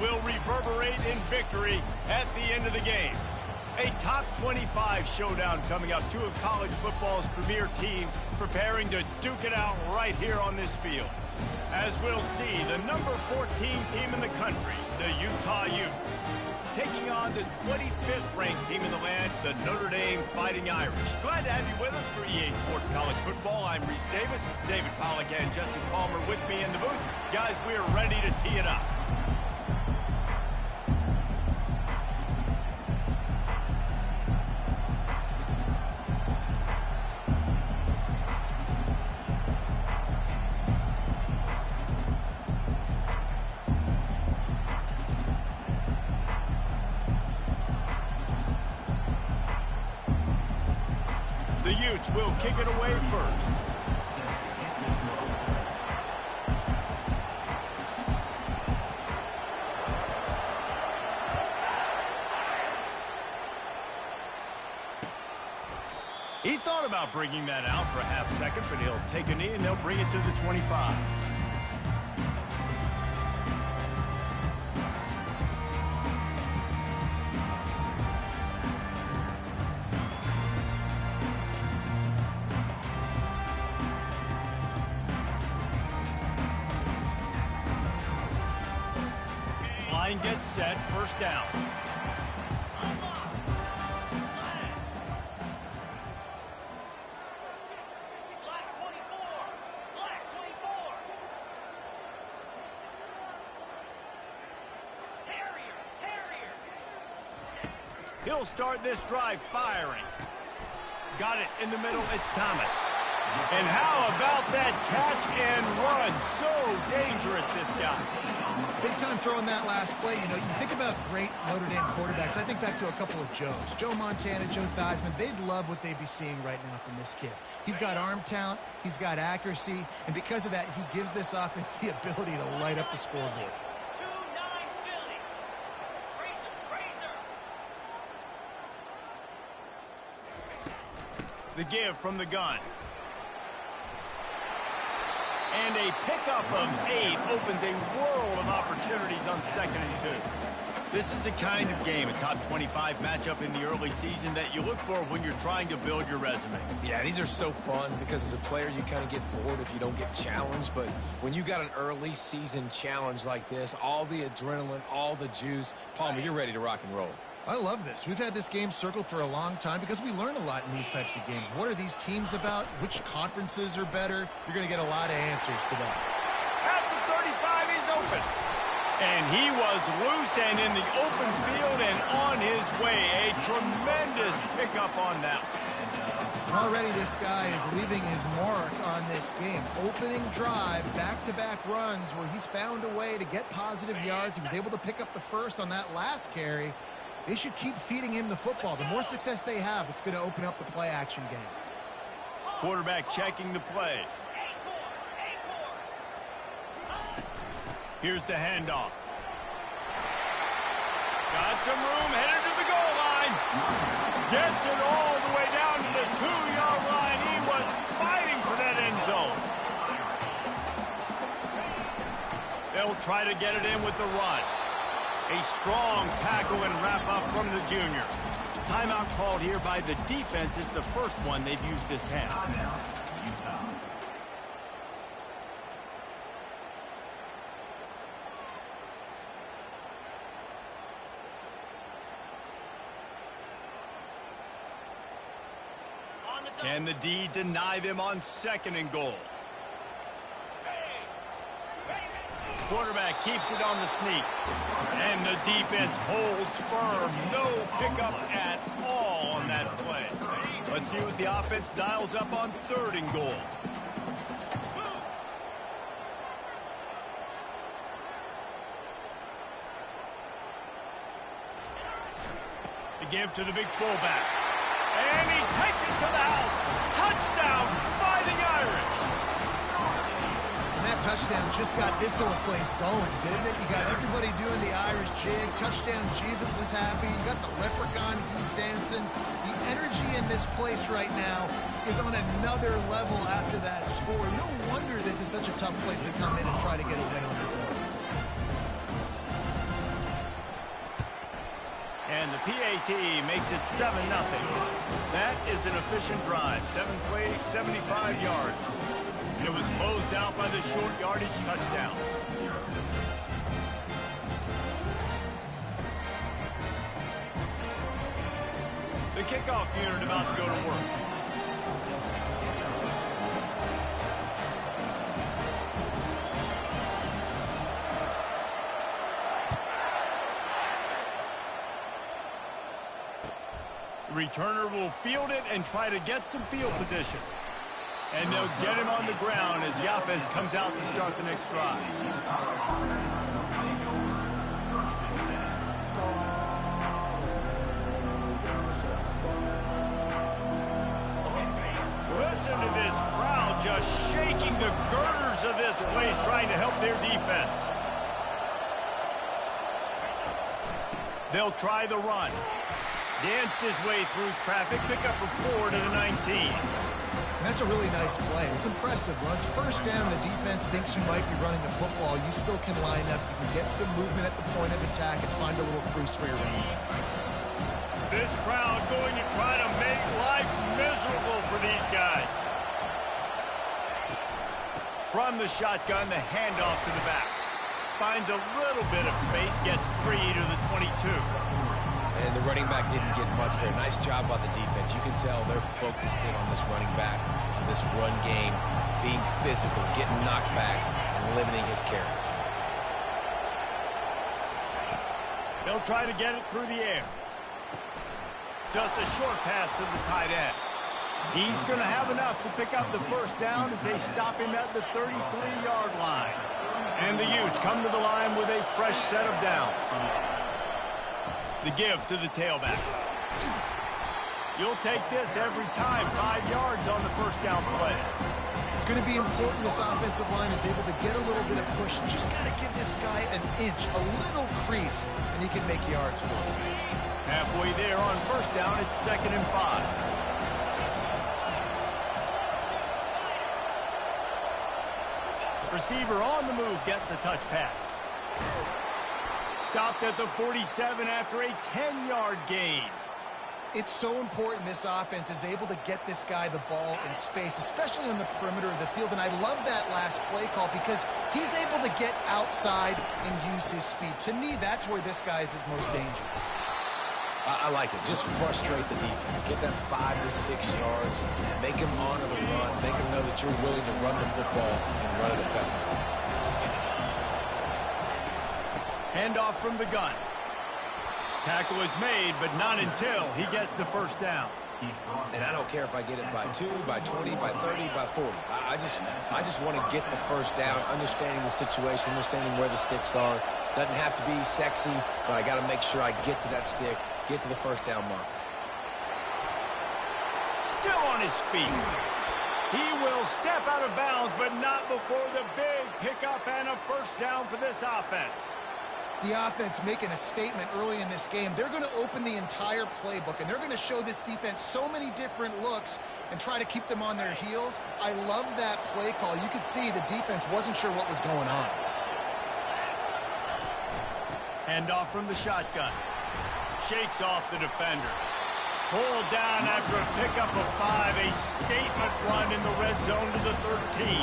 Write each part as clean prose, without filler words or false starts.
will reverberate in victory at the end of the game. A top 25 showdown coming up. Two of college football's premier teams preparing to duke it out right here on this field. As we'll see, the number 14 team in the country, the Utah Utes, taking on the 25th ranked team in the land, the Notre Dame Fighting Irish. Glad to have you with us for EA Sports College Football. I'm Reese Davis, David Pollack and Jesse Palmer with me in the booth. Guys, we're ready to tee it up. The Utes will kick it away first. He thought about bringing that out for a half second, but he'll take a knee and they'll bring it to the 25. Line gets set, first down. He'll start this drive firing. Got it in the middle, it's Thomas. And how about that catch and run? So dangerous, this guy. Big time throwing that last play. You know, you think about great Notre Dame quarterbacks. I think back to a couple of Joes. Joe Montana, Joe Theismann. They'd love what they'd be seeing right now from this kid. He's got arm talent. He's got accuracy. And because of that, he gives this offense the ability to light up the scoreboard. The give from the gun. And a pickup of 8 opens a world of opportunities on 2nd and 2. This is the kind of game, a top 25 matchup in the early season, that you look for when you're trying to build your resume. Yeah, these are so fun because as a player, you kind of get bored if you don't get challenged. But when you got an early season challenge like this, all the adrenaline, all the juice, Palmer, you're ready to rock and roll. I love this. We've had this game circled for a long time because we learn a lot in these types of games. What are these teams about? Which conferences are better? You're going to get a lot of answers today. At the 35, he's open. And he was loose and in the open field and on his way. A tremendous pickup on that. Already this guy is leaving his mark on this game. Opening drive, back-to-back runs where he's found a way to get positive yards. He was able to pick up the first on that last carry. They should keep feeding him the football. The more success they have, it's going to open up the play-action game. Quarterback checking the play. Here's the handoff. Got some room, headed to the goal line. Gets it all the way down to the 2-yard line. He was fighting for that end zone. They'll try to get it in with the run. A strong tackle and wrap-up from the junior. Timeout called here by the defense. It's the first one they've used this half. Can the D deny them on 2nd and goal? Quarterback keeps it on the sneak. And the defense holds firm. No pickup at all on that play. Let's see what the offense dials up on 3rd and goal. The give to the big fullback. And he takes it to the house. Touchdown, Fighting Irish. And that touchdown just got this whole place going, didn't it? You got everybody doing the Irish jig. Touchdown, Jesus is happy. You got the leprechaun, he's dancing. The energy in this place right now is on another level after that score. No wonder this is such a tough place to come in and try to get a win on the board. And the PAT makes it 7-0. That is an efficient drive. 7 plays, 75 yards. And it was closed out by the short yardage touchdown. The kickoff unit about to go to work. The returner will field it and try to get some field position. And they'll get him on the ground as the offense comes out to start the next drive. Listen to this crowd just shaking the girders of this place trying to help their defense. They'll try the run. Danced his way through traffic, pick up a 4 to the 19. And that's a really nice play. It's impressive. When it's first down, the defense thinks you might be running the football. You still can line up. You can get some movement at the point of attack and find a little crease for your running back. This crowd going to try to make life miserable for these guys. From the shotgun, the handoff to the back. Finds a little bit of space, gets 3 to the 22. And the running back didn't get much there. Nice job by the defense. You can tell they're focused in on this running back, on this run game, being physical, getting knockbacks, and limiting his carries. They'll try to get it through the air. Just a short pass to the tight end. He's going to have enough to pick up the first down as they stop him at the 33-yard line. And the Utes come to the line with a fresh set of downs. The give to the tailback. You'll take this every time. 5 yards on the first down play. It's going to be important this offensive line is able to get a little bit of push. Just got to give this guy an inch, a little crease, and he can make yards for it. Halfway there on first down, it's 2nd and 5. Receiver on the move gets the touch pass. Stopped at the 47 after a 10-yard gain. It's so important this offense is able to get this guy the ball in space, especially on the perimeter of the field. And I love that last play call because he's able to get outside and use his speed. To me, that's where this guy is his most dangerous. I like it. Just frustrate the defense. Get that 5 to 6 yards. Make him honor the run. Make him know that you're willing to run the football and run it effectively. Handoff from the gun. Tackle is made, but not until he gets the first down. And I don't care if I get it by 2, by 20, by 30, by 40. I just want to get the first down, understanding the situation, understanding where the sticks are. Doesn't have to be sexy, but I got to make sure I get to that stick, get to the first down mark. Still on his feet. He will step out of bounds, but not before the big pickup and a first down for this offense. The offense making a statement early in this game. They're going to open the entire playbook, and they're going to show this defense so many different looks and try to keep them on their heels. I love that play call. You could see the defense wasn't sure what was going on. Handoff from the shotgun. Shakes off the defender. Pulled down after a pickup of 5. A statement run in the red zone to the 13.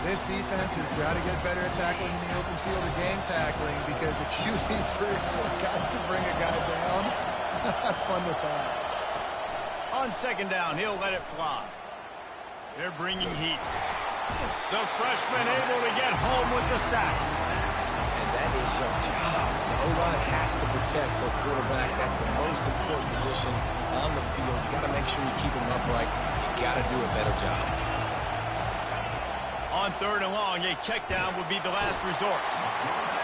This defense has got to get better at tackling in the open field or game tackling, because if you need 3 or 4 guys to bring a guy down, have fun with that. On second down, he'll let it fly. They're bringing heat. The freshman able to get home with the sack. And that is your job. The O-line has to protect their quarterback. That's the most important position on the field. You got to make sure you keep him upright. You got to do a better job. On third and long, a check down would be the last resort.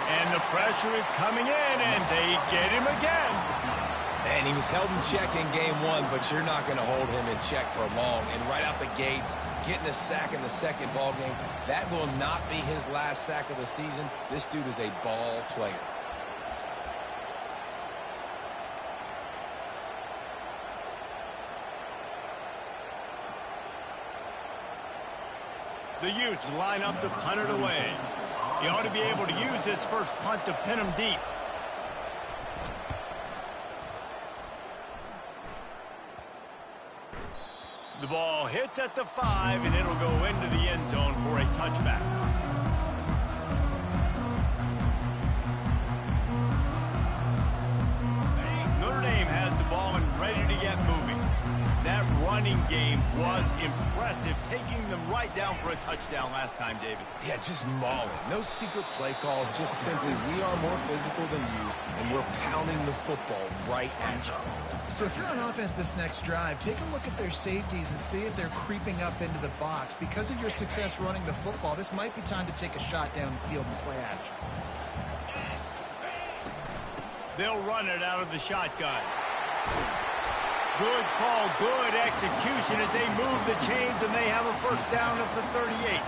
And the pressure is coming in, and they get him again. And he was held in check in game 1, but you're not going to hold him in check for long. And right out the gates, getting a sack in the second ball game, that will not be his last sack of the season. This dude is a ball player. The Utes line up to punt it away. He ought to be able to use this first punt to pin him deep. The ball hits at the 5, and it'll go into the end zone for a touchback. Notre Dame has the ball and ready to get moving. That running game was impressive, taking them right down for a touchdown last time, David. Yeah, just mauling. No secret play calls, just simply we are more physical than you, and we're pounding the football right at you. So if you're on offense this next drive, take a look at their safeties and see if they're creeping up into the box. Because of your success running the football, this might be time to take a shot down the field and play action. They'll run it out of the shotgun. Good call, good execution as they move the chains, and they have a first down at the 38.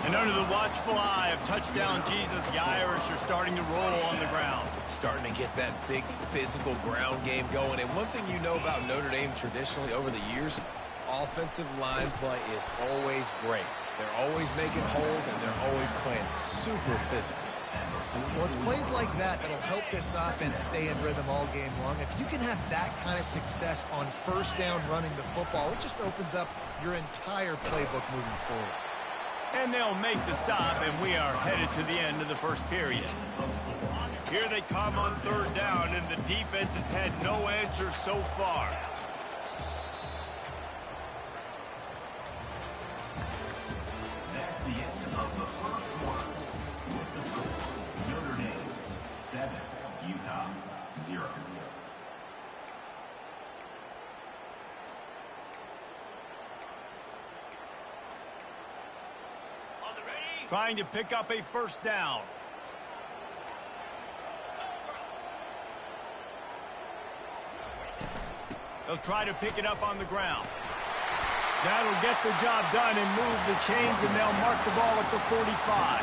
And under the watchful eye of touchdown Jesus, the Irish are starting to roll on the ground. Starting to get that big physical ground game going. And one thing you know about Notre Dame traditionally over the years, offensive line play is always great. They're always making holes, and they're always playing super physical. Well, it's plays like that that'll help this offense stay in rhythm all game long. If you can have that kind of success on first down running the football, it just opens up your entire playbook moving forward. And they'll make the stop, and we are headed to the end of the first period. Here they come on third down, and the defense has had no answer so far. That's the end of the first quarter. With the score, Notre Dame 7, Utah 0. Trying to pick up a first down. They'll try to pick it up on the ground. That'll get the job done and move the chains, and they'll mark the ball at the 45.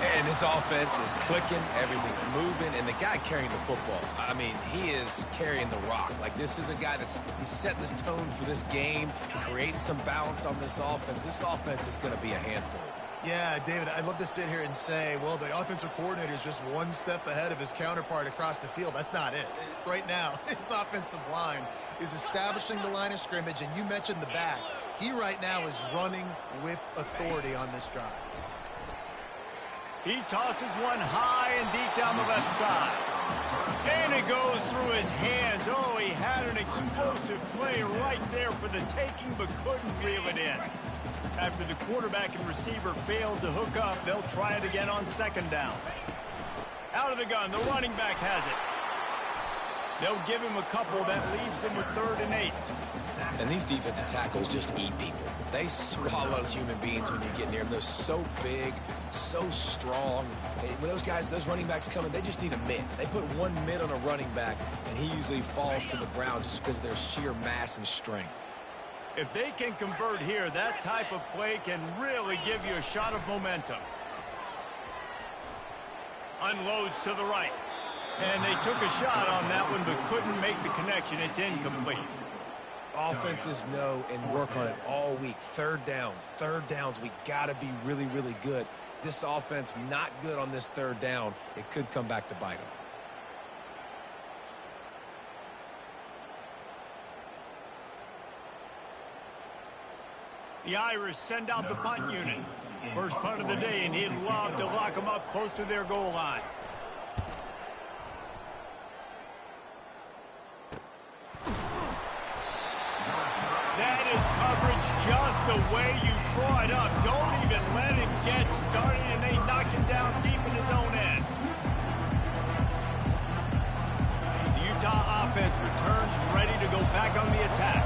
And this offense is clicking, everything's moving, and the guy carrying the football, I mean, he is carrying the rock. Like, this is a guy he's setting this tone for this game, creating some balance on this offense. This offense is going to be a handful. Yeah, David, I'd love to sit here and say, well, the offensive coordinator is just one step ahead of his counterpart across the field. That's not it. Right now, his offensive line is establishing the line of scrimmage, and you mentioned the back. He right now is running with authority on this drive. He tosses one high and deep down the left side. And it goes through his hands. Oh, he had an explosive play right there for the taking, but couldn't reel it in. After the quarterback and receiver failed to hook up, they'll try it again on second down. Out of the gun, the running back has it. They'll give him a couple. That leaves him with 3rd and 8. And these defensive tackles just eat people. They swallow human beings when you get near them. They're so big, so strong. When those guys, those running backs come in, they just need a mid. They put one mid on a running back, and he usually falls to the ground just because of their sheer mass and strength. If they can convert here, that type of play can really give you a shot of momentum. Unloads to the right. And they took a shot on that one, but couldn't make the connection. It's incomplete. Offenses know and work on it all week. Third downs. We got to be really, really good. This offense not good on this third down. It could come back to bite them. The Irish send out the punt unit. First punt of the day, and he'd love to lock them up close to their goal line. That is coverage just the way you draw it up. Don't even let him get started, and they knock him down deep in his own end. The Utah offense returns ready to go back on the attack.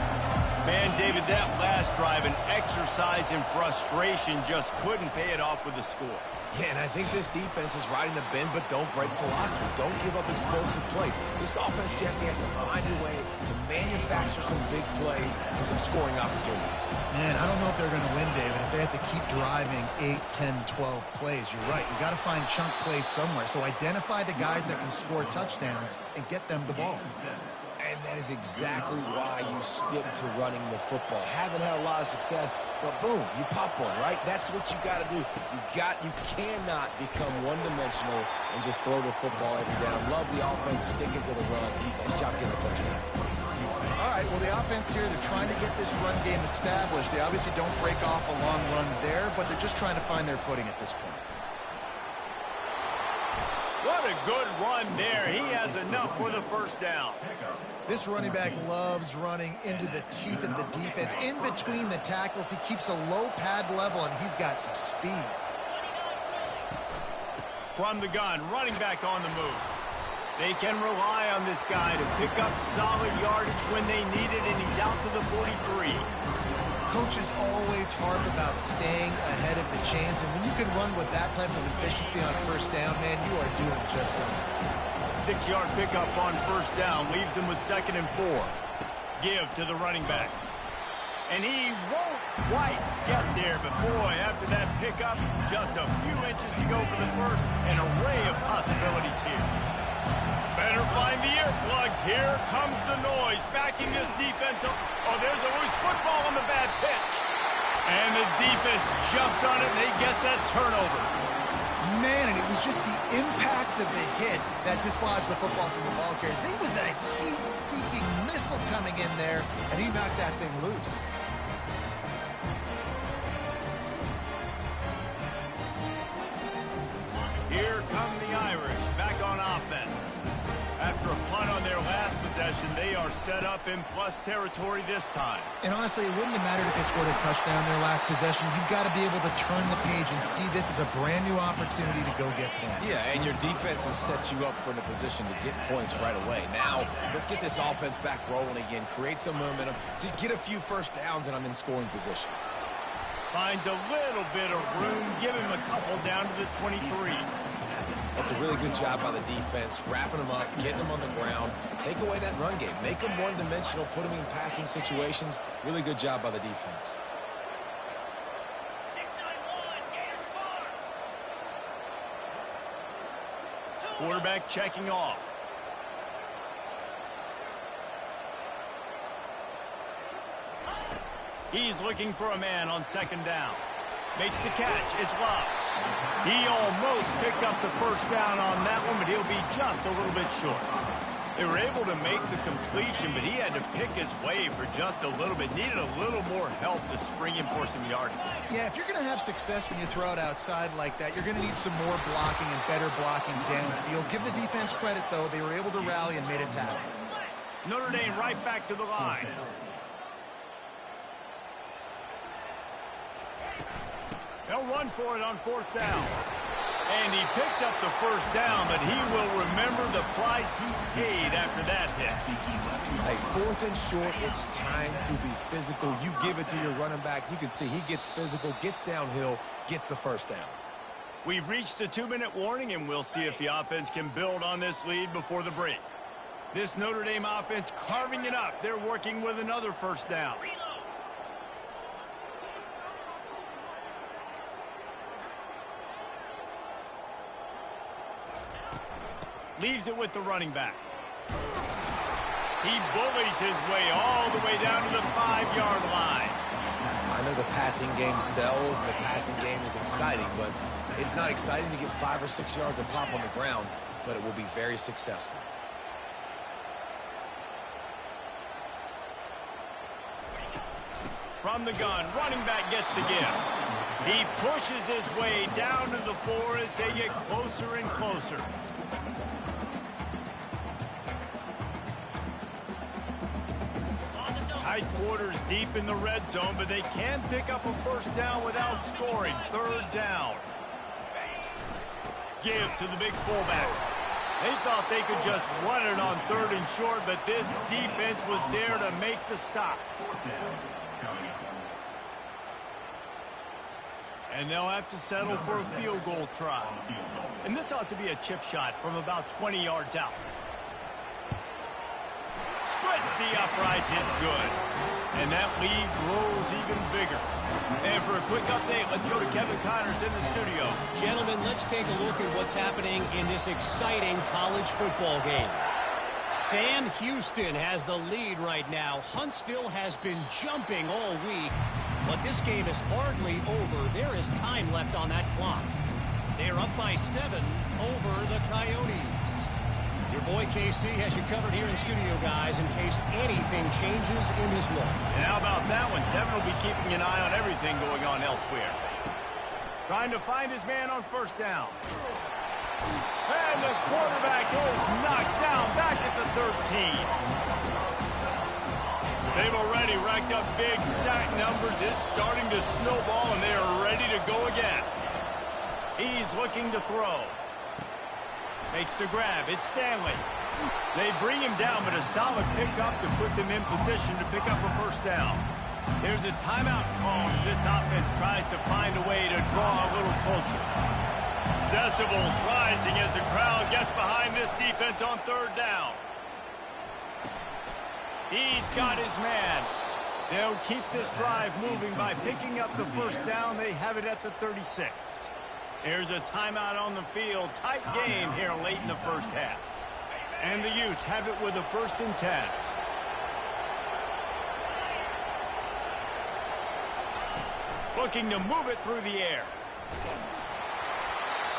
Man, David, that last drive, an exercise in frustration, just couldn't pay it off with the score. Yeah, and I think this defense is riding the bend, but don't break philosophy. Don't give up explosive plays. This offense, Jesse, has to find a way to manufacture some big plays and some scoring opportunities. Man, I don't know if they're going to win, David, if they have to keep driving 8, 10, 12 plays. You're right. You got to find chunk plays somewhere. So identify the guys that can score touchdowns and get them the ball. And that is exactly why you stick to running the football. Haven't had a lot of success, but boom, you pop one, right? That's what you got to do. You cannot become one-dimensional and just throw the football every down. Love the offense sticking to the run. Nice job getting the first down. All right. right, well, the offense here, they're trying to get this run game established. They obviously don't break off a long run there, but they're just trying to find their footing at this point. What a good run there. He has enough for the first down. This running back loves running into the teeth of the defense. In between the tackles, he keeps a low pad level, and he's got some speed. From the gun, running back on the move. They can rely on this guy to pick up solid yardage when they need it, and he's out to the 43. Coaches always harp about staying ahead of the chains, and when you can run with that type of efficiency on first down, man, you are doing just that. 6-yard pickup on first down leaves him with 2nd and 4. Give to the running back. And he won't quite get there, but boy, after that pickup, just a few inches to go for the first. An array of possibilities here. Better find the earplugs. Here comes the noise. Backing this defense up. Oh, there's a loose football on the bad pitch. And the defense jumps on it, and they get that turnover. Man, and it was just the impact of the hit that dislodged the football from the ball carrier. There was a heat-seeking missile coming in there, and he knocked that thing loose. Here come the Irish back on offense. After a punt on their last possession, they are set up in plus territory this time. And honestly, it wouldn't have mattered if they scored a touchdown their last possession. You've got to be able to turn the page and see this as a brand new opportunity to go get points. Yeah, and your defense has set you up for the position to get points right away. Now, let's get this offense back rolling again, create some momentum, just get a few first downs, and I'm in scoring position. Finds a little bit of room, give him a couple down to the 23. That's a really good job by the defense, wrapping them up, getting them on the ground, take away that run game, make them one-dimensional, put them in passing situations. Really good job by the defense. Quarterback checking off. He's looking for a man on 2nd down. Makes the catch. It's Love. He almost picked up the first down on that one, but he'll be just a little bit short. They were able to make the completion, but he had to pick his way for just a little bit. Needed a little more help to spring him for some yardage. Yeah, if you're going to have success when you throw it outside like that, you're going to need some more blocking and better blocking downfield. Give the defense credit, though. They were able to rally and made a tackle. Notre Dame right back to the line. They'll run for it on 4th down. And he picks up the first down, but he will remember the price he paid after that hit. Hey, 4th and short, it's time to be physical. You give it to your running back. You can see he gets physical, gets downhill, gets the first down. We've reached the 2-minute warning, and we'll see if the offense can build on this lead before the break. This Notre Dame offense carving it up. They're working with another first down. Leaves it with the running back. He bullies his way all the way down to the 5-yard line. I know the passing game sells, and the passing game is exciting, but it's not exciting to get 5 or 6 yards of pop on the ground, but it will be very successful. From the gun, running back gets to give. He pushes his way down to the 4 as they get closer and closer. Tight quarters deep in the red zone, but they can pick up a first down without scoring. 3rd down. Give to the big fullback. They thought they could just run it on 3rd and short, but this defense was there to make the stop. And they'll have to settle for a field goal try. And this ought to be a chip shot from about 20 yards out. Splits the uprights, it's good. And that lead grows even bigger. And for a quick update, let's go to Kevin Connors in the studio. Gentlemen, let's take a look at what's happening in this exciting college football game. Sam Houston has the lead right now. Huntsville has been jumping all week, but this game is hardly over. There is time left on that clock. They're up by 7 over the Coyotes. Your boy KC has you covered here in studio, guys, in case anything changes in this look. And how about that one? Devin will be keeping an eye on everything going on elsewhere. Trying to find his man on first down. And the quarterback is knocked down back at the 13. They've already racked up big sack numbers. It's starting to snowball, and they are ready to go again. He's looking to throw. Makes the grab. It's Stanley. They bring him down, but a solid pickup to put them in position to pick up a first down. There's a timeout call as this offense tries to find a way to draw a little closer. Decibels rising as the crowd gets behind this defense on third down. He's got his man. They'll keep this drive moving by picking up the first down. They have it at the 36. Here's a timeout on the field. Tight game here late in the first half. And the Utes have it with a 1st and 10. Looking to move it through the air.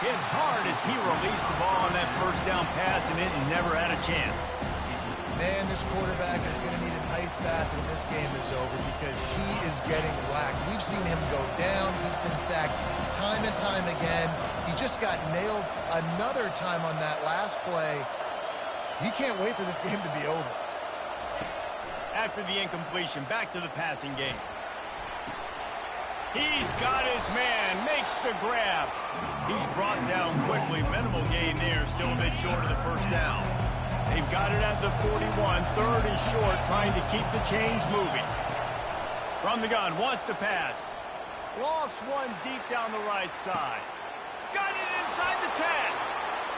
Hit hard as he released the ball on that first down pass, and it never had a chance. Man, this quarterback is going to need an ice bath when this game is over because he is getting whacked. We've seen him go down. He's been sacked time and time again. He just got nailed another time on that last play. He can't wait for this game to be over. After the incompletion, back to the passing game. He's got his man, makes the grab. He's brought down quickly. Minimal gain there, still a bit short of the first down. They've got it at the 41, 3rd and short, trying to keep the chains moving. From the gun, wants to pass. Lost one deep down the right side. Got it inside the 10.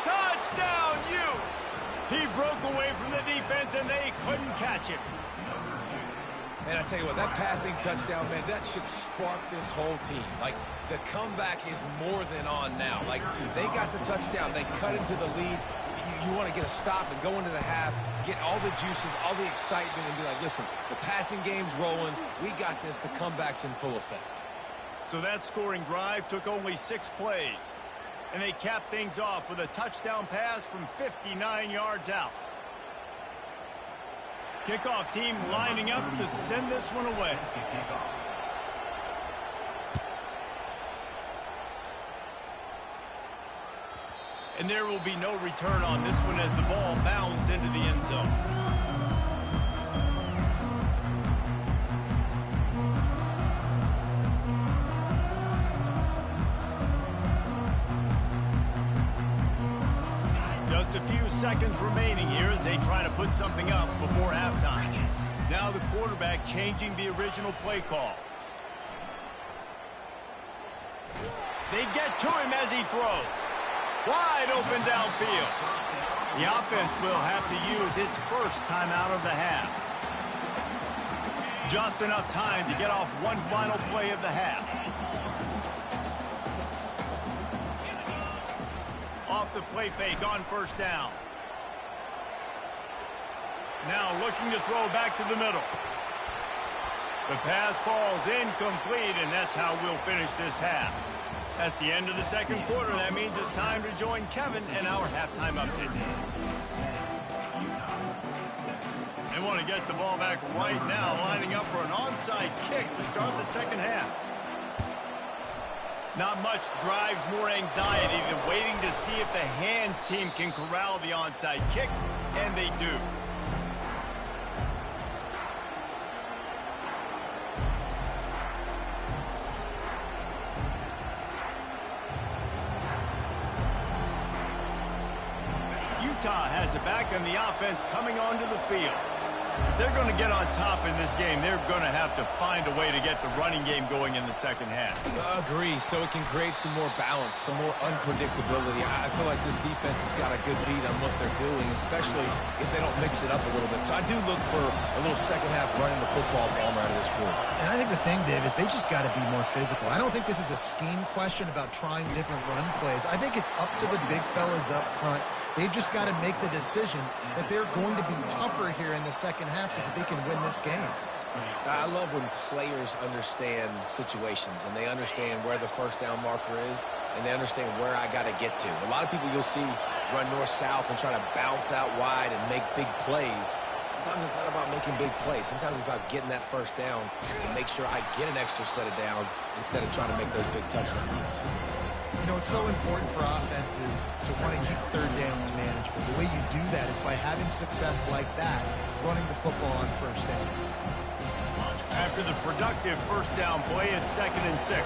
Touchdown, Utes! He broke away from the defense, and they couldn't catch him. Man, I tell you what, that passing touchdown, man, that should spark this whole team. Like, the comeback is more than on now. Like, they got the touchdown. They cut into the lead. You want to get a stop and go into the half, get all the juices, all the excitement, and be like, listen, the passing game's rolling. We got this. The comeback's in full effect. So that scoring drive took only 6 plays. And they capped things off with a touchdown pass from 59 yards out. Kickoff team lining up to send this one away. And there will be no return on this one as the ball bounds into the end zone. Just a few seconds remaining here as they try to put something up before halftime. Now the quarterback changing the original play call. They get to him as he throws. Wide open downfield. The offense will have to use its first timeout of the half. Just enough time to get off one final play of the half. Off the play fake on first down. Now looking to throw back to the middle. The pass falls incomplete, and that's how we'll finish this half. That's the end of the second quarter. That means it's time to join Kevin and our halftime update. They want to get the ball back right now, lining up for an onside kick to start the second half. Not much drives more anxiety than waiting to see if the hands team can corral the onside kick, and they do. Utah has it back, and the offense coming onto the field. If they're going to get on top in this game, they're going to have to find a way to get the running game going in the second half. Agree, so it can create some more balance, some more unpredictability. I feel like this defense has got a good beat on what they're doing, especially if they don't mix it up a little bit. So I do look for a little second half running the football ball out of this group. And I think the thing, Dave, is they just got to be more physical. I don't think this is a scheme question about trying different run plays. I think it's up to the big fellas up front. They've just got to make the decision that they're going to be tougher here in the second half so that they can win this game. I love when players understand situations and they understand where the first down marker is and they understand where I got to get to. A lot of people you'll see run north-south and try to bounce out wide and make big plays. Sometimes it's not about making big plays. Sometimes it's about getting that first down to make sure I get an extra set of downs instead of trying to make those big touchdown runs. You know, it's so important for offenses to want to keep third downs manageable. The way you do that is by having success like that, running the football on first down. After the productive first down play, it's 2nd and 6.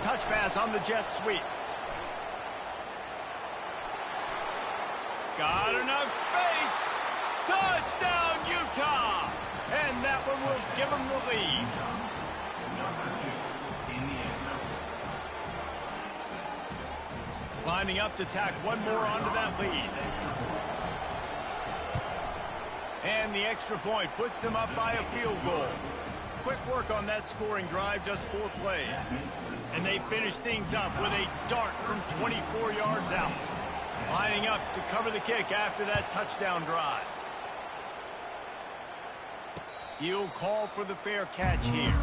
Touch pass on the jet sweep. Got enough space. Touchdown, Utah! And that one will give them the lead. Lining up to tack one more onto that lead. And the extra point puts them up by a field goal. Quick work on that scoring drive, just 4 plays. And they finish things up with a dart from 24 yards out. Lining up to cover the kick after that touchdown drive. He'll call for the fair catch here.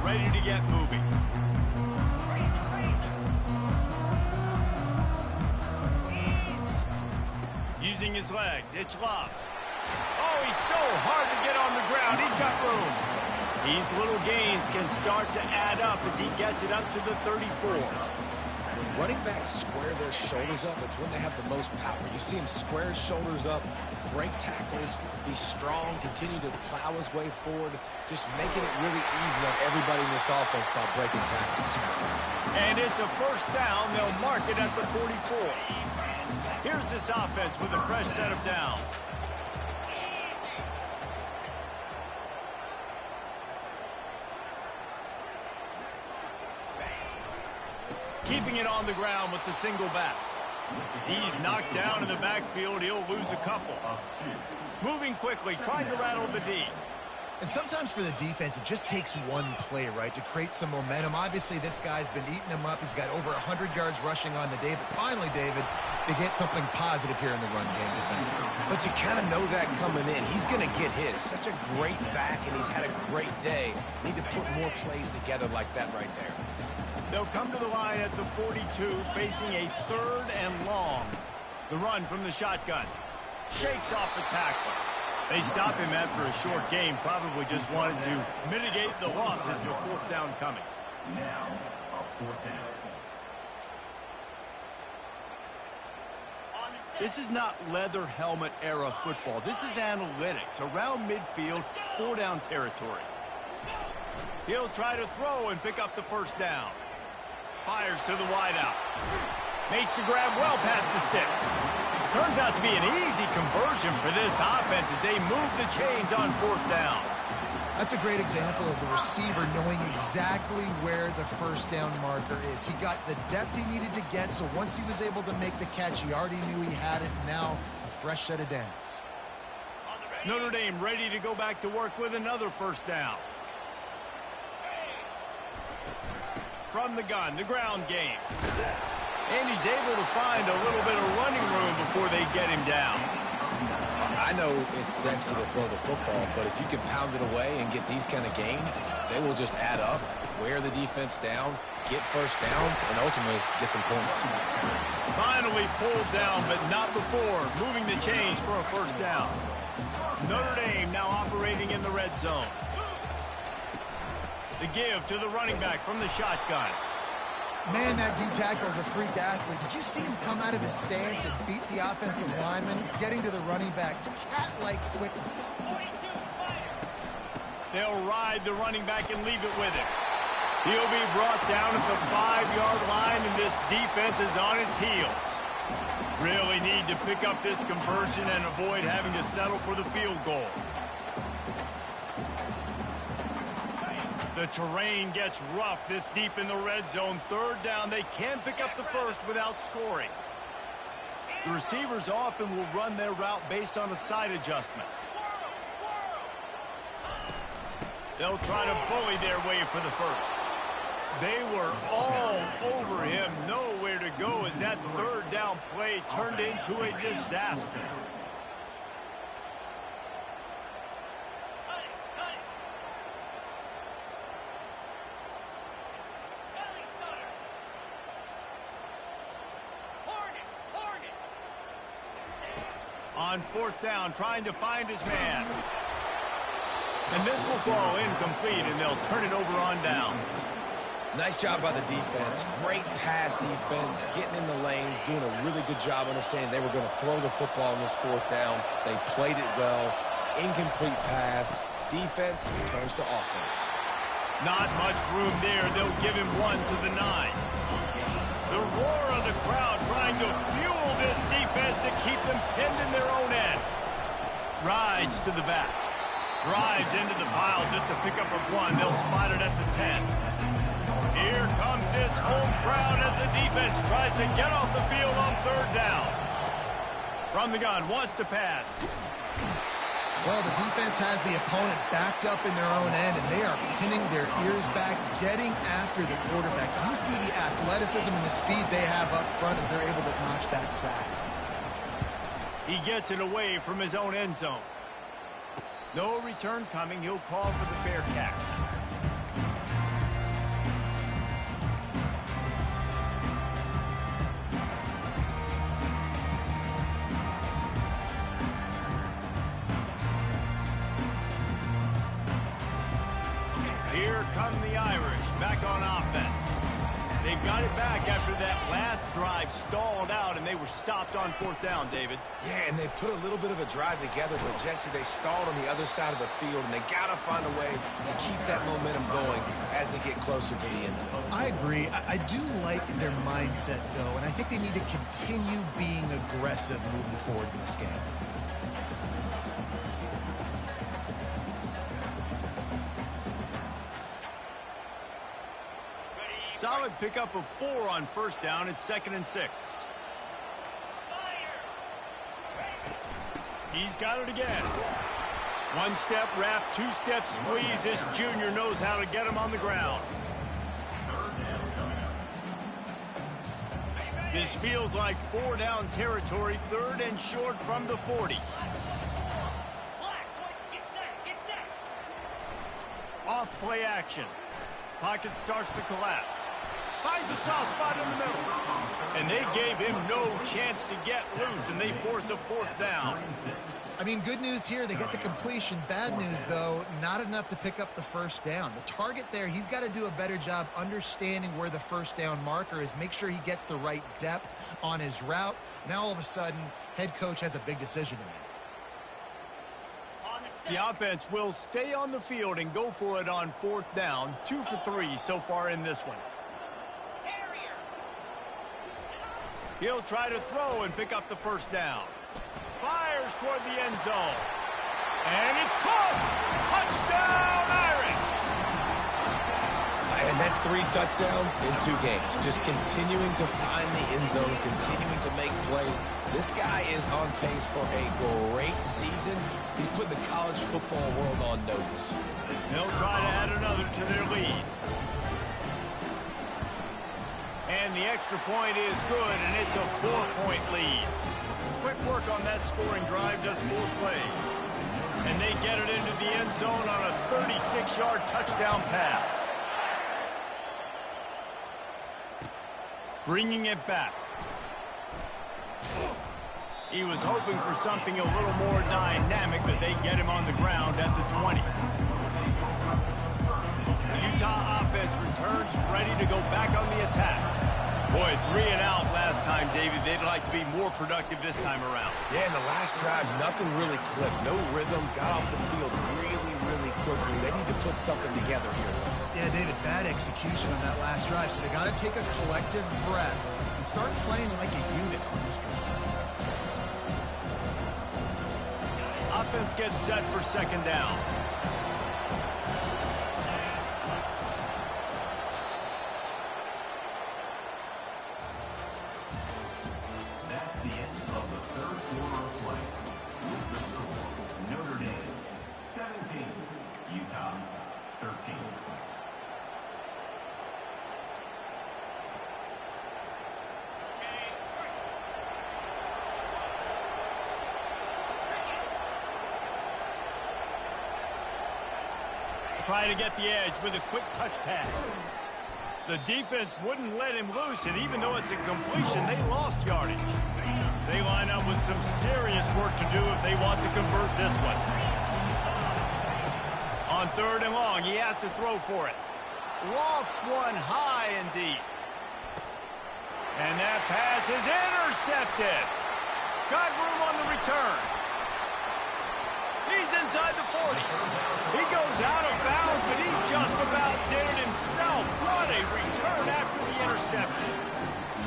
Ready to get moving. Using his legs, it's love. Oh, he's so hard to get on the ground. He's got room. These little gains can start to add up as he gets it up to the 34. When running backs square their shoulders up, it's when they have the most power. You see him square his shoulders up, break tackles, be strong, continue to plow his way forward, just making it really easy on everybody in this offense by breaking tackles. And it's a first down. They'll mark it at the 44. Here's this offense with a fresh set of downs. Keeping it on the ground with the single back. He's knocked down in the backfield. He'll lose a couple. Moving quickly, trying to rattle the D. And sometimes for the defense, it just takes one play, right, to create some momentum. Obviously, this guy's been eating them up. He's got over 100 yards rushing on the day. But finally, David, they get something positive here in the run game defensively. But you kind of know that coming in. He's going to get his. Such a great back, and he's had a great day. Need to put more plays together like that right there. They'll come to the line at the 42, facing a 3rd and long. The run from the shotgun. Shakes off the tackle. They stop him after a short game. Probably just wanted to mitigate the losses with 4th down coming. Now, a 4th down. This is not leather helmet era football. This is analytics. Around midfield, 4-down territory. He'll try to throw and pick up the first down. Fires to the wideout. Makes the grab well past the sticks. Turns out to be an easy conversion for this offense as they move the chains on 4th down. That's a great example of the receiver knowing exactly where the first down marker is. He got the depth he needed to get, so once he was able to make the catch, he already knew he had it. Now, a fresh set of downs. Notre Dame ready to go back to work with another first down. From the gun, the ground game. And he's able to find a little bit of running room before they get him down. I I know it's sexy to throw the football, but if you can pound it away and get these kind of gains, they will just add up, wear the defense down, get first downs, and ultimately get some points. Finally pulled down, but not before moving the chains for a first down. Notre Dame now operating in the red zone. The give to the running back from the shotgun. Man, that D-tackle's a freak athlete. Did you see him come out of his stance and beat the offensive lineman, getting to the running back? Cat-like quickness. They'll ride the running back and leave it with him. He'll be brought down at the 5-yard line, and this defense is on its heels. Really need to pick up this conversion and avoid having to settle for the field goal. The terrain gets rough this deep in the red zone. Third down, they can pick up the first without scoring. The receivers often will run their route based on a side adjustment. They'll try to bully their way for the first. They were all over him, nowhere to go as that third down play turned into a disaster. On fourth down, trying to find his man. And this will fall incomplete, and they'll turn it over on downs. Nice job by the defense. Great pass defense, getting in the lanes, doing a really good job understanding they were going to throw the football on this fourth down. They played it well. Incomplete pass. Defense turns to offense. Not much room there. They'll give him one to the 9. The roar of the crowd trying to fuel this defense to keep them pinned in their own end. Rides to the back. Drives into the pile just to pick up a 1. They'll spot it at the 10. Here comes this home crowd as the defense tries to get off the field on third down. From the gun, wants to pass. Well, the defense has the opponent backed up in their own end, and they are pinning their ears back, getting after the quarterback. You see the athleticism and the speed they have up front as they're able to notch that sack. He gets it away from his own end zone. No return coming. He'll call for the fair catch. Here come the Irish back on offense. They've got it back after that last drive stalled out, and they were stopped on fourth down, David. Yeah, and they put a little bit of a drive together, but Jesse, they stalled on the other side of the field, and they got to find a way to keep that momentum going as they get closer to the end zone. I agree. I do like their mindset, though, and I think they need to continue being aggressive moving forward in this game. Solid pickup of 4 on first down. It's 2nd and 6. He's got it again. One-step wrap, two-step squeeze. This junior knows how to get him on the ground. This feels like 4-down territory, 3rd and short from the 40. Off play action. Pocket starts to collapse. Finds a soft spot in the middle. And they gave him no chance to get loose, and they force a 4th down. I mean, good news here, they get the completion. Bad news, though, not enough to pick up the first down. The target there, he's got to do a better job understanding where the first down marker is, make sure he gets the right depth on his route. Now, all of a sudden, head coach has a big decision to make. The offense will stay on the field and go for it on 4th down. 2 for 3 so far in this one. He'll try to throw and pick up the first down. Fires toward the end zone. And it's caught! Touchdown, Irish! And that's 3 touchdowns in 2 games. Just continuing to find the end zone, continuing to make plays. This guy is on pace for a great season. He's put the college football world on notice. They'll try to add another to their lead. And the extra point is good, and it's a 4-point lead. quick work on that scoring drive, just 4 plays. And they get it into the end zone on a 36-yard touchdown pass. Bringing it back. He was hoping for something a little more dynamic, but they get him on the ground at the 20. The Utah offense returns ready to go back on the attack. Boy, 3 and out last time, David. They'd like to be more productive this time around. Yeah, in the last drive, nothing really clicked. No rhythm, got off the field really, really quickly. They need to put something together here. Yeah, David, bad execution on that last drive, so they got to take a collective breath and start playing like a unit on this drive. Offense gets set for second down. That's the end of the third quarter of play. With the score, Notre Dame 17, Utah 13. Try to get the edge with a quick touch pass. The defense wouldn't let him loose, and even though it's a completion, they lost yardage. They line up with some serious work to do if they want to convert this one. On 3rd and long, he has to throw for it. Lofts one high and deep. And that pass is intercepted. Got room on the return. He's inside the 40. He goes out of bounds, but he just about did it himself. What a return after the interception.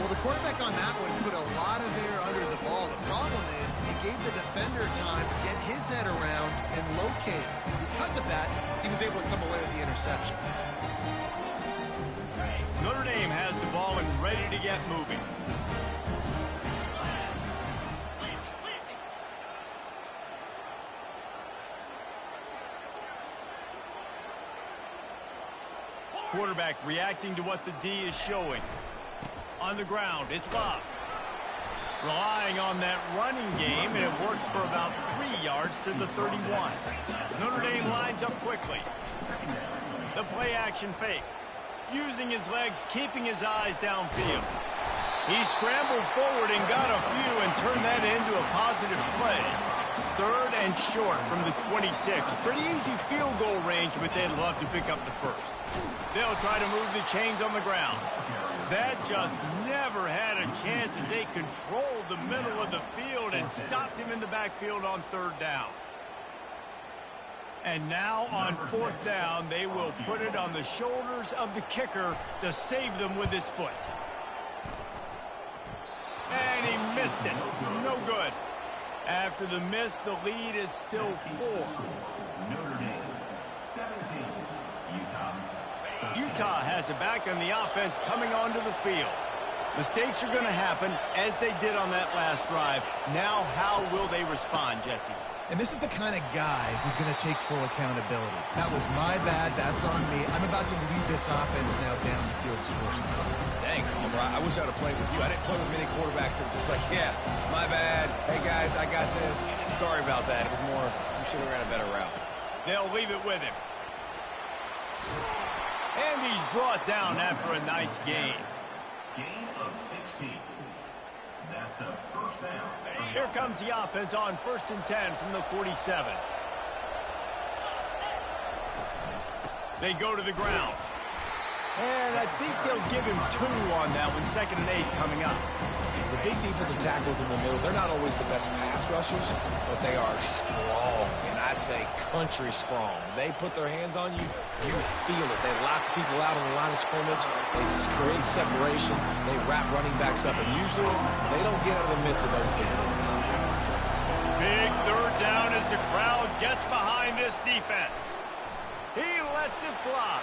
Well, the quarterback on that one put a lot of air under the ball. The problem is it gave the defender time to get his head around and locate it. Because of that, he was able to come away with the interception. Notre Dame has the ball and ready to get moving. Quarterback reacting to what the D is showing. On the ground, it's Bob. Relying on that running game, and it works for about 3 yards to the 31. Notre Dame lines up quickly. The play-action fake. Using his legs, keeping his eyes downfield. He scrambled forward and got a few and turned that into a positive play. 3rd and short from the 26. Pretty easy field goal range, but they'd love to pick up the first. They'll try to move the chains on the ground. That just never had a chance as they controlled the middle of the field and stopped him in the backfield on 3rd down. And now on 4th down, they will put it on the shoulders of the kicker to save them with his foot. And he missed it. No good. After the miss, the lead is still 4. Notre Dame 17, Utah 13. Utah has it back on the offense coming onto the field. Mistakes are going to happen as they did on that last drive. Now how will they respond, Jesse? And this is the kind of guy who's going to take full accountability. That was my bad. That's on me. I'm about to lead this offense now down the field to score some points. Dang, Homer, I wish I would have played with you. I didn't play with many quarterbacks that were just like, yeah, my bad. Hey, guys, I got this. Sorry about that. It was more, you should have ran a better route. They'll leave it with him. And he's brought down after a nice gain. Gain of 16. That's a first down. Here comes the offense on 1st and 10 from the 47. They go to the ground. And I think they'll give him 2 on that one. 2nd and 8 coming up. The big defensive tackles in the middle, they're not always the best pass rushers, but they are strong, and I say country strong. They put their hands on you, you feel it. They lock people out on the line of scrimmage. They create separation. They wrap running backs up, and usually they don't get out of the midst of those big boys. Big 3rd down as the crowd gets behind this defense. He lets it fly.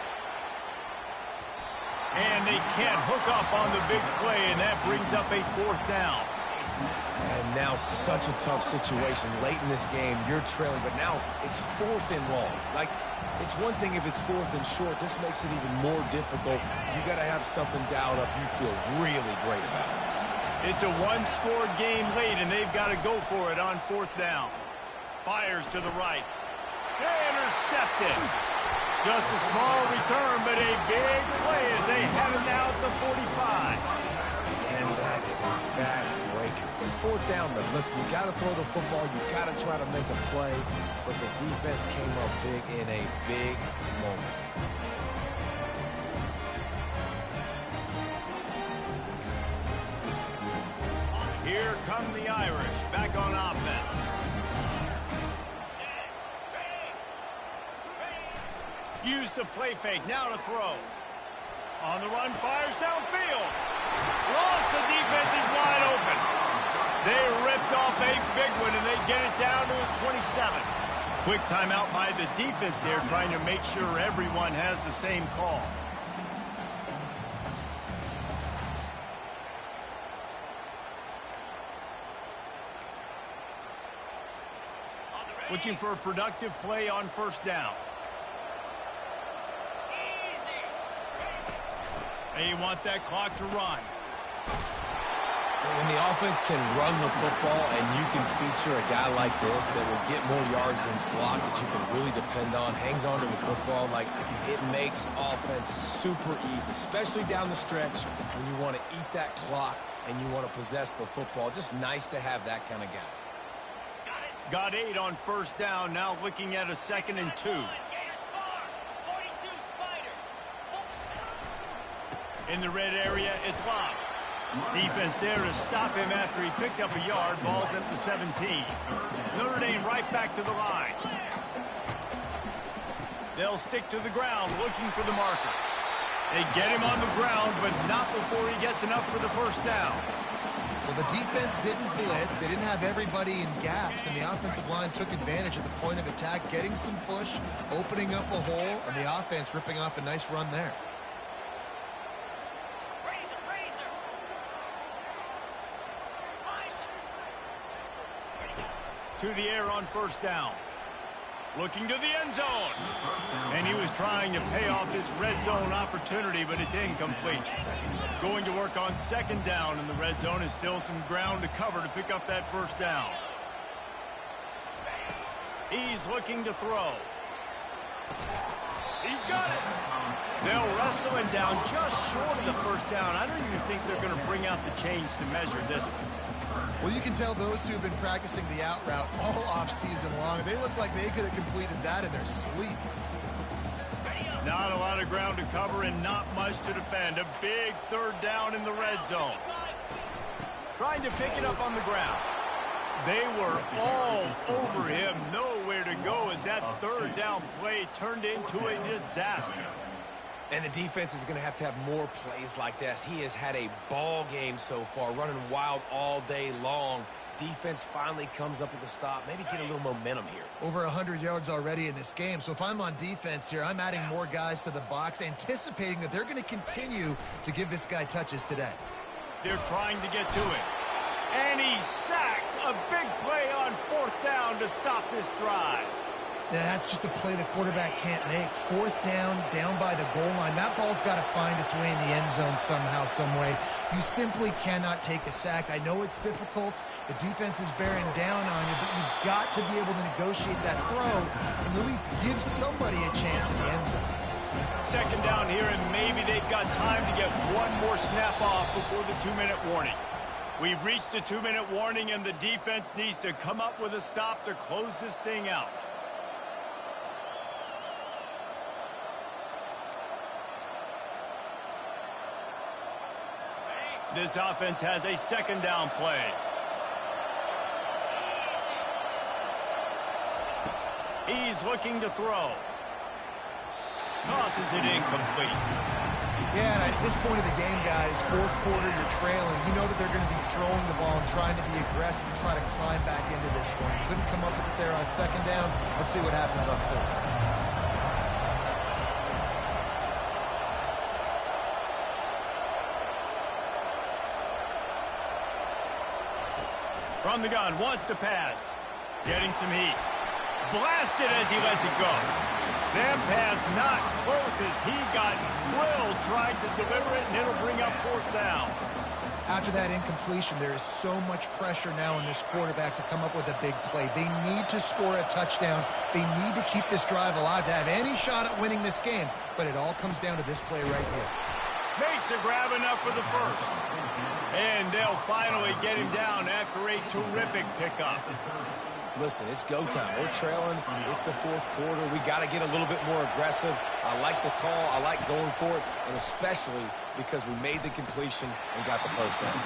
And they can't hook up on the big play, and that brings up a 4th down. And now such a tough situation. Late in this game, you're trailing, but now it's 4th and long. Like, it's one thing if it's 4th and short. This makes it even more difficult. You got to have something dialed up you feel really great about. It's a one-score game late, and they've got to go for it on 4th down. Fires to the right. Intercepted. Just a small return, but a big play as they have it now at the 45. And that is a bad breaker. It's 4th down, but listen, you got to throw the football. You got to try to make a play, but the defense came up big in a big moment. Here come the Irish, back on offense. Use the play fake, now to throw. On the run, fires downfield. Lost, the defense is wide open. They ripped off a big one, and they get it down to the 27. Quick timeout by the defense there, trying to make sure everyone has the same call. Looking for a productive play on 1st down. They want that clock to run. When the offense can run the football and you can feature a guy like this that will get more yards than his block that you can really depend on, hangs on to the football, like it makes offense super easy, especially down the stretch when you want to eat that clock and you want to possess the football. Just nice to have that kind of guy. Got 8 on 1st down, now looking at a 2nd and 2. In the red area, it's locked. Defense there to stop him after he picked up a yard. Ball's at the 17. Notre Dame right back to the line. They'll stick to the ground looking for the marker. They get him on the ground, but not before he gets enough for the 1st down. Well, the defense didn't blitz. They didn't have everybody in gaps, and the offensive line took advantage at the point of attack, getting some push, opening up a hole, and the offense ripping off a nice run there. To the air on 1st down. Looking to the end zone. And he was trying to pay off this red zone opportunity, but it's incomplete. Going to work on 2nd down in the red zone is still some ground to cover to pick up that 1st down. He's looking to throw. He's got it. They'll wrestle him down just short of the 1st down. I don't even think they're going to bring out the chains to measure this one. Well, you can tell those two have been practicing the out route all off-season long. They look like they could have completed that in their sleep. Not a lot of ground to cover and not much to defend. A big 3rd down in the red zone. Trying to pick it up on the ground. They were all over him. Nowhere to go as that 3rd down play turned into a disaster. And the defense is going to have more plays like this. He has had a ball game so far, running wild all day long. Defense finally comes up with a stop. Maybe get a little momentum here. Over 100 yards already in this game. So if I'm on defense here, I'm adding more guys to the box, anticipating that they're going to continue to give this guy touches today. They're trying to get to it. And he's sacked. A big play on 4th down to stop this drive. Yeah, that's just a play the quarterback can't make. 4th down, down by the goal line. That ball's got to find its way in the end zone somehow, some way. You simply cannot take a sack. I know it's difficult. The defense is bearing down on you, but you've got to be able to negotiate that throw and at least give somebody a chance in the end zone. 2nd down here, and maybe they've got time to get one more snap off before the 2-minute warning. We've reached the 2-minute warning, and the defense needs to come up with a stop to close this thing out. This offense has a 2nd down play. He's looking to throw. Tosses it incomplete. Yeah, and at this point of the game, guys, 4th quarter, you're trailing. You know that they're going to be throwing the ball and trying to be aggressive and try to climb back into this one. Couldn't come up with it there on 2nd down. Let's see what happens on 3rd. From the gun, wants to pass. Getting some heat. Blasted as he lets it go. That pass not close as he got drilled trying to deliver it, and it'll bring up 4th down. After that incompletion, there is so much pressure now on this quarterback to come up with a big play. They need to score a touchdown. They need to keep this drive alive to have any shot at winning this game. But it all comes down to this play right here. Makes a grab enough for the first. And they'll finally get him down after a terrific pickup. Listen, it's go time. We're trailing. It's the fourth quarter. We got to get a little bit more aggressive. I like the call. I like going for it, and especially because we made the completion and got the first down.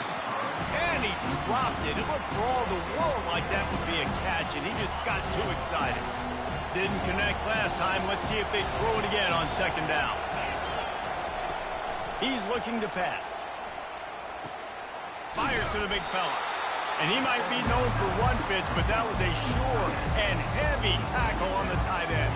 And he dropped it. It looked for all the world like that would be a catch, and he just got too excited. Didn't connect last time. Let's see if they throw it again on second down. He's looking to pass. Fires to the big fella. And he might be known for run fits, but that was a sure and heavy tackle on the tight end.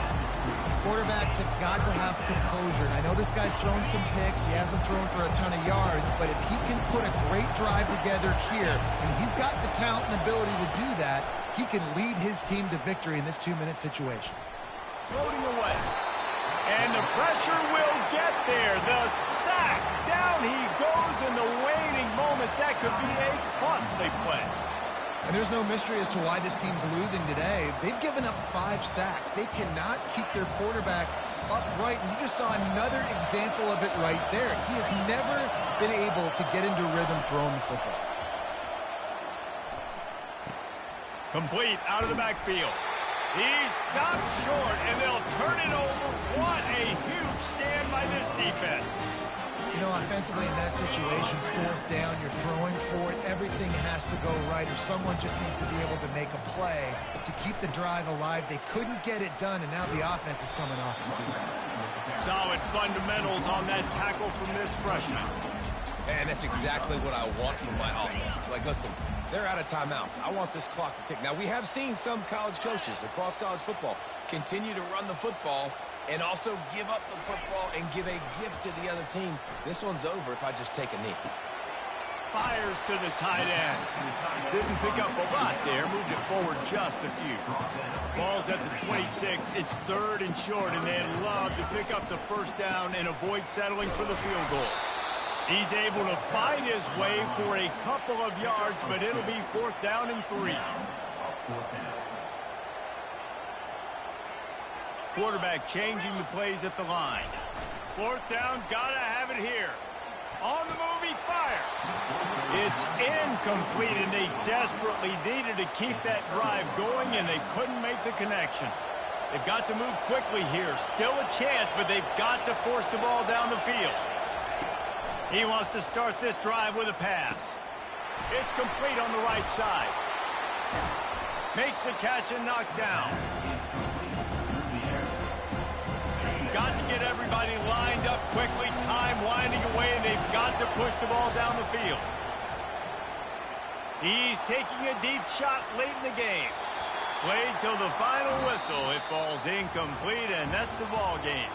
Quarterbacks have got to have composure. And I know this guy's thrown some picks. He hasn't thrown for a ton of yards, but if he can put a great drive together here, and he's got the talent and ability to do that, he can lead his team to victory in this 2-minute situation. Floating away. And the pressure will get there. The sack. Down he goes in the waning moments. That could be a costly play. And there's no mystery as to why this team's losing today. They've given up 5 sacks. They cannot keep their quarterback upright. And you just saw another example of it right there. He has never been able to get into rhythm throwing the football. Complete out of the backfield. He's stopped short, and they'll turn it over. What a huge stand by this defense. You know, offensively in that situation, fourth down, you're throwing for it. Everything has to go right, or someone just needs to be able to make a play to keep the drive alive. They couldn't get it done, and now the offense is coming off the field. Solid fundamentals on that tackle from this freshman. And that's exactly what I want from my offense. Like, listen, they're out of timeouts. I want this clock to tick. Now, we have seen some college coaches across college football continue to run the football and also give up the football and give a gift to the other team. This one's over if I just take a knee. Fires to the tight end. Didn't pick up a lot there. Moved it forward just a few. Ball's at the 26. It's 3rd and short, and they'd love to pick up the first down and avoid settling for the field goal. He's able to fight his way for a couple of yards, but it'll be 4th down and 3. Quarterback changing the plays at the line. 4th down, gotta have it here. On the move, he fires. It's incomplete, and they desperately needed to keep that drive going, and they couldn't make the connection. They've got to move quickly here. Still a chance, but they've got to force the ball down the field. He wants to start this drive with a pass. It's complete on the right side. Makes the catch and knocked down. Got to get everybody lined up quickly. Time winding away, and they've got to push the ball down the field. He's taking a deep shot late in the game. Played till the final whistle. It falls incomplete, and that's the ball game.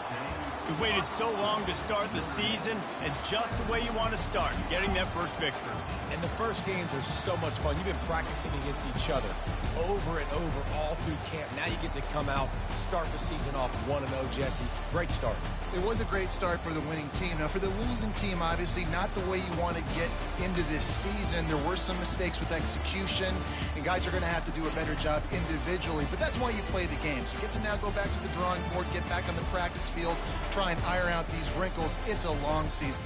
You waited so long to start the season, and just the way you want to start, getting that first victory. And the first games are so much fun. You've been practicing against each other over and over all through camp. Now you get to come out, start the season off 1-0, Jesse. Great start. It was a great start for the winning team. Now, for the losing team, obviously not the way you want to get into this season. There were some mistakes with execution, and guys are going to have to do a better job individually. But that's why you play the games. You get to now go back to the drawing board, get back on the practice field, try and iron out these wrinkles. It's a long season.